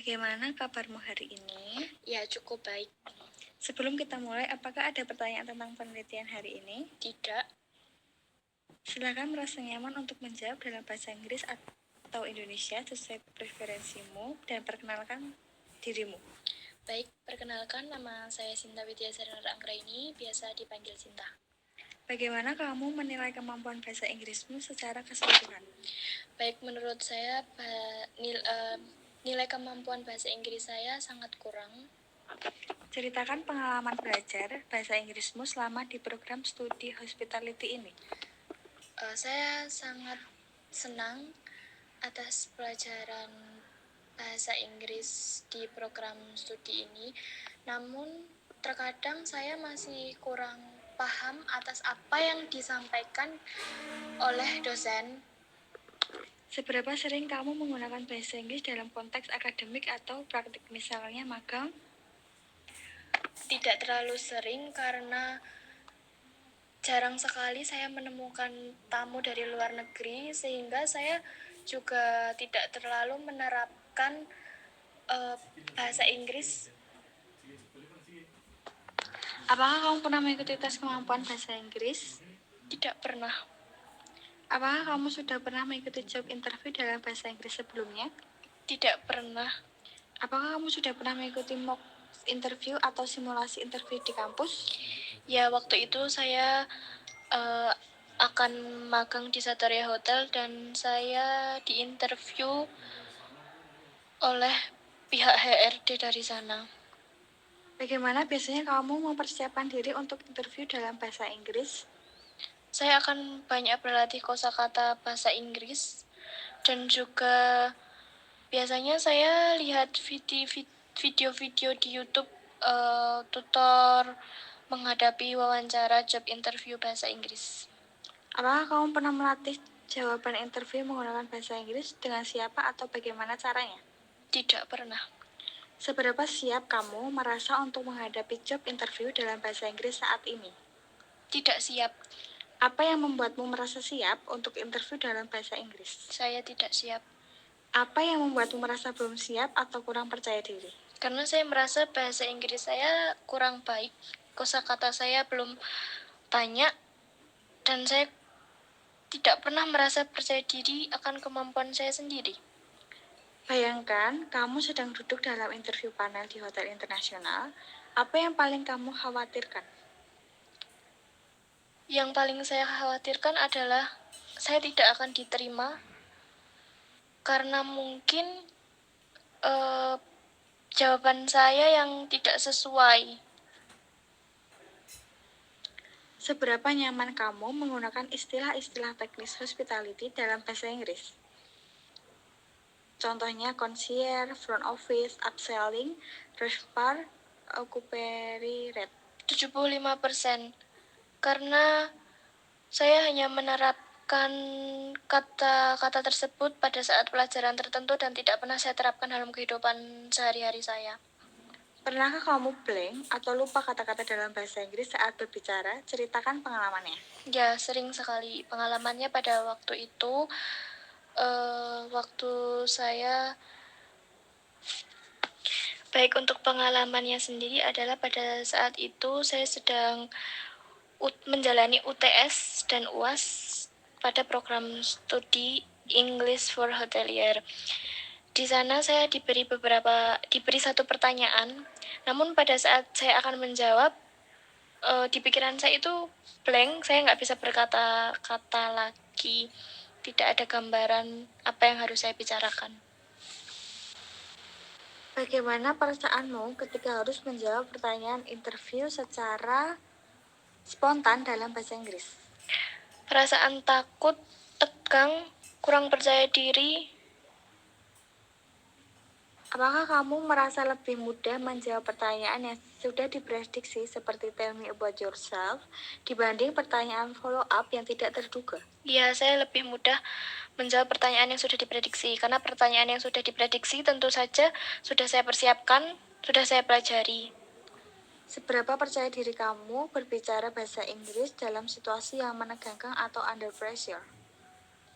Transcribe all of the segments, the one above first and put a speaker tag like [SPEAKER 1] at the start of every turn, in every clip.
[SPEAKER 1] Bagaimana kabarmu hari ini?
[SPEAKER 2] Ya, cukup baik.
[SPEAKER 1] Sebelum kita mulai, apakah ada pertanyaan tentang penelitian hari ini?
[SPEAKER 2] Tidak.
[SPEAKER 1] Silakan merasa nyaman untuk menjawab dalam bahasa Inggris atau Indonesia sesuai preferensimu dan perkenalkan dirimu.
[SPEAKER 2] Baik, perkenalkan, nama saya Sinta Widyasari Anggraini, biasa dipanggil Sinta.
[SPEAKER 1] Bagaimana kamu menilai kemampuan bahasa Inggrismu secara keseluruhan?
[SPEAKER 2] Baik, menurut saya nilai kemampuan bahasa Inggris saya sangat kurang.
[SPEAKER 1] Ceritakan pengalaman belajar bahasa Inggrismu selama di program studi hospitality ini.
[SPEAKER 2] Saya sangat senang atas pelajaran bahasa Inggris di program studi ini. Namun, terkadang saya masih kurang paham atas apa yang disampaikan oleh dosen.
[SPEAKER 1] Seberapa sering kamu menggunakan bahasa Inggris dalam konteks akademik atau praktik, misalnya magang?
[SPEAKER 2] Tidak terlalu sering karena jarang sekali saya menemukan tamu dari luar negeri, sehingga saya juga tidak terlalu menerapkan bahasa Inggris.
[SPEAKER 1] Apakah kamu pernah mengikuti tes kemampuan bahasa Inggris?
[SPEAKER 2] Tidak pernah.
[SPEAKER 1] Apakah kamu sudah pernah mengikuti job interview dalam bahasa Inggris sebelumnya?
[SPEAKER 2] Tidak pernah.
[SPEAKER 1] Apakah kamu sudah pernah mengikuti mock interview atau simulasi interview di kampus?
[SPEAKER 2] Ya, waktu itu saya akan magang di Satoria Hotel dan saya diinterview oleh pihak HRD dari sana.
[SPEAKER 1] Bagaimana biasanya kamu mempersiapkan diri untuk interview dalam bahasa Inggris?
[SPEAKER 2] Saya akan banyak berlatih kosakata bahasa Inggris dan juga biasanya saya lihat video-video di YouTube tutor menghadapi wawancara job interview bahasa Inggris.
[SPEAKER 1] Apakah kamu pernah melatih jawaban interview menggunakan bahasa Inggris dengan siapa atau bagaimana caranya?
[SPEAKER 2] Tidak pernah.
[SPEAKER 1] Seberapa siap kamu merasa untuk menghadapi job interview dalam bahasa Inggris saat ini?
[SPEAKER 2] Tidak siap.
[SPEAKER 1] Apa yang membuatmu merasa siap untuk interview dalam bahasa Inggris?
[SPEAKER 2] Saya tidak siap.
[SPEAKER 1] Apa yang membuatmu merasa belum siap atau kurang percaya diri?
[SPEAKER 2] Karena saya merasa bahasa Inggris saya kurang baik, kosakata saya belum banyak, dan saya tidak pernah merasa percaya diri akan kemampuan saya sendiri.
[SPEAKER 1] Bayangkan, kamu sedang duduk dalam interview panel di hotel internasional. Apa yang paling kamu khawatirkan?
[SPEAKER 2] Yang paling saya khawatirkan adalah saya tidak akan diterima karena mungkin jawaban saya yang tidak sesuai.
[SPEAKER 1] Seberapa nyaman kamu menggunakan istilah-istilah teknis hospitality dalam bahasa Inggris? Contohnya concierge, front office, upselling, RevPAR, occupancy rate.
[SPEAKER 2] 75%. Karena saya hanya menerapkan kata-kata tersebut pada saat pelajaran tertentu dan tidak pernah saya terapkan dalam kehidupan sehari-hari saya.
[SPEAKER 1] Pernahkah kamu blank atau lupa kata-kata dalam bahasa Inggris saat berbicara? Ceritakan pengalamannya.
[SPEAKER 2] Ya, sering sekali. Pengalamannya pada waktu itu, waktu saya, baik untuk pengalamannya sendiri adalah pada saat itu saya sedang menjalani UTS dan UAS pada program studi English for Hotelier. Di sana saya diberi satu pertanyaan, namun pada saat saya akan menjawab, di pikiran saya itu blank, saya nggak bisa berkata-kata lagi, tidak ada gambaran apa yang harus saya bicarakan.
[SPEAKER 1] Bagaimana perasaanmu ketika harus menjawab pertanyaan interview secara spontan dalam bahasa Inggris?
[SPEAKER 2] Perasaan takut, tegang, kurang percaya diri.
[SPEAKER 1] Apakah kamu merasa lebih mudah menjawab pertanyaan yang sudah diprediksi seperti tell me about yourself dibanding pertanyaan follow up yang tidak terduga?
[SPEAKER 2] Ya, saya lebih mudah menjawab pertanyaan yang sudah diprediksi, karena pertanyaan yang sudah diprediksi tentu saja sudah saya persiapkan, sudah saya pelajari.
[SPEAKER 1] Seberapa percaya diri kamu berbicara bahasa Inggris dalam situasi yang menegangkan atau under pressure?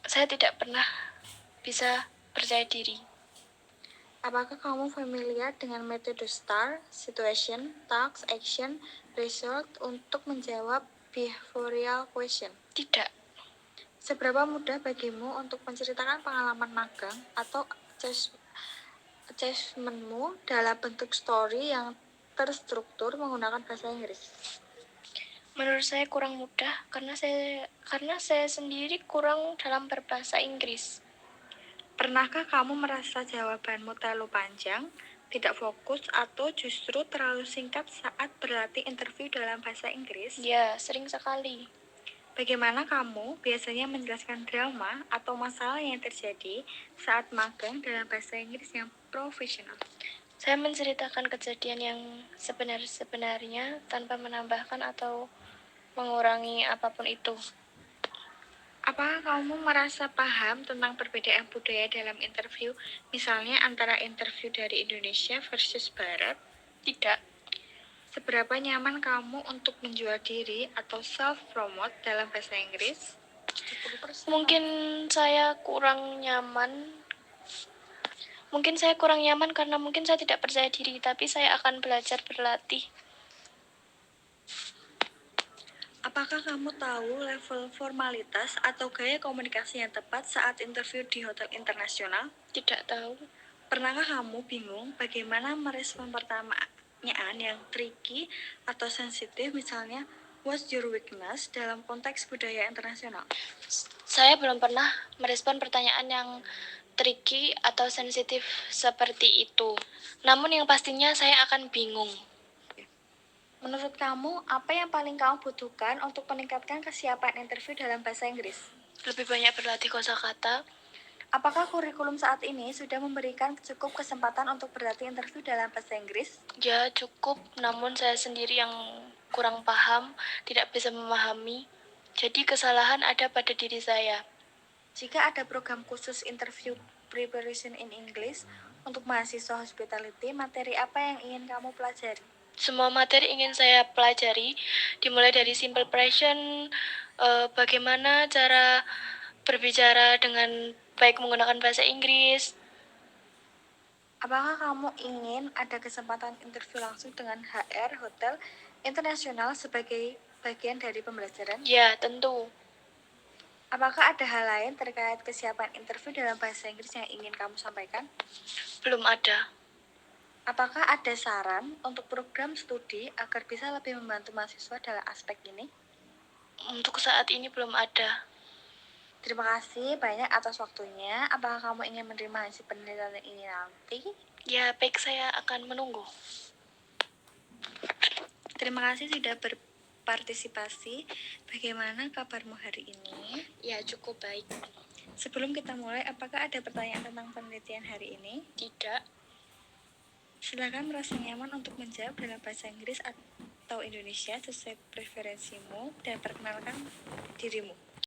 [SPEAKER 2] Saya tidak pernah bisa percaya diri.
[SPEAKER 1] Apakah kamu familiar dengan metode STAR, situation, task, action, result untuk menjawab behavioral question?
[SPEAKER 2] Tidak.
[SPEAKER 1] Seberapa mudah bagimu untuk menceritakan pengalaman magang atau assessmentmu dalam bentuk story yang terstruktur menggunakan bahasa Inggris?
[SPEAKER 2] Menurut saya kurang mudah karena saya sendiri kurang dalam berbahasa Inggris.
[SPEAKER 1] Pernahkah kamu merasa jawabanmu terlalu panjang, tidak fokus, atau justru terlalu singkat saat berlatih interview dalam bahasa Inggris?
[SPEAKER 2] Ya, sering sekali.
[SPEAKER 1] Bagaimana kamu biasanya menjelaskan drama atau masalah yang terjadi saat magang dalam bahasa Inggris yang profesional?
[SPEAKER 2] Saya menceritakan kejadian yang sebenarnya tanpa menambahkan atau mengurangi apapun itu.
[SPEAKER 1] Apakah kamu merasa paham tentang perbedaan budaya dalam interview, misalnya antara interview dari Indonesia versus Barat?
[SPEAKER 2] Tidak.
[SPEAKER 1] Seberapa nyaman kamu untuk menjual diri atau self-promote dalam bahasa Inggris? 10%.
[SPEAKER 2] Mungkin saya kurang nyaman karena mungkin saya tidak percaya diri, tapi saya akan belajar berlatih.
[SPEAKER 1] Apakah kamu tahu level formalitas atau gaya komunikasi yang tepat saat interview di hotel internasional?
[SPEAKER 2] Tidak tahu.
[SPEAKER 1] Pernahkah kamu bingung bagaimana merespon pertanyaan yang tricky atau sensitif, misalnya what's your weakness dalam konteks budaya internasional?
[SPEAKER 2] Saya belum pernah merespon pertanyaan yang tricky atau sensitif seperti itu. Namun yang pastinya saya akan bingung.
[SPEAKER 1] Menurut kamu, apa yang paling kamu butuhkan untuk meningkatkan kesiapan interview dalam bahasa Inggris?
[SPEAKER 2] Lebih banyak berlatih kosakata.
[SPEAKER 1] Apakah kurikulum saat ini sudah memberikan cukup kesempatan untuk berlatih interview dalam bahasa Inggris?
[SPEAKER 2] Ya, cukup. Namun saya sendiri yang kurang paham, tidak bisa memahami. Jadi kesalahan ada pada diri saya.
[SPEAKER 1] Jika ada program khusus interview preparation in English untuk mahasiswa hospitality, materi apa yang ingin kamu pelajari?
[SPEAKER 2] Semua materi ingin saya pelajari, dimulai dari simple present, bagaimana cara berbicara dengan baik menggunakan bahasa Inggris.
[SPEAKER 1] Apakah kamu ingin ada kesempatan interview langsung dengan HR hotel internasional sebagai bagian dari pembelajaran?
[SPEAKER 2] Ya, tentu.
[SPEAKER 1] Apakah ada hal lain terkait kesiapan interview dalam bahasa Inggris yang ingin kamu sampaikan?
[SPEAKER 2] Belum ada.
[SPEAKER 1] Apakah ada saran untuk program studi agar bisa lebih membantu mahasiswa dalam aspek ini?
[SPEAKER 2] Untuk saat ini belum ada.
[SPEAKER 1] Terima kasih banyak atas waktunya. Apakah kamu ingin menerima hasil penelitian ini nanti?
[SPEAKER 2] Ya, baik, saya akan menunggu.
[SPEAKER 1] Terima kasih sudah berpartisipasi. Bagaimana kabarmu hari ini?
[SPEAKER 2] Ya, cukup baik.
[SPEAKER 1] Sebelum kita mulai, apakah ada pertanyaan tentang penelitian hari ini?
[SPEAKER 2] Tidak.
[SPEAKER 1] Silakan merasa nyaman untuk menjawab dalam bahasa Inggris atau Indonesia sesuai preferensimu dan perkenalkan dirimu.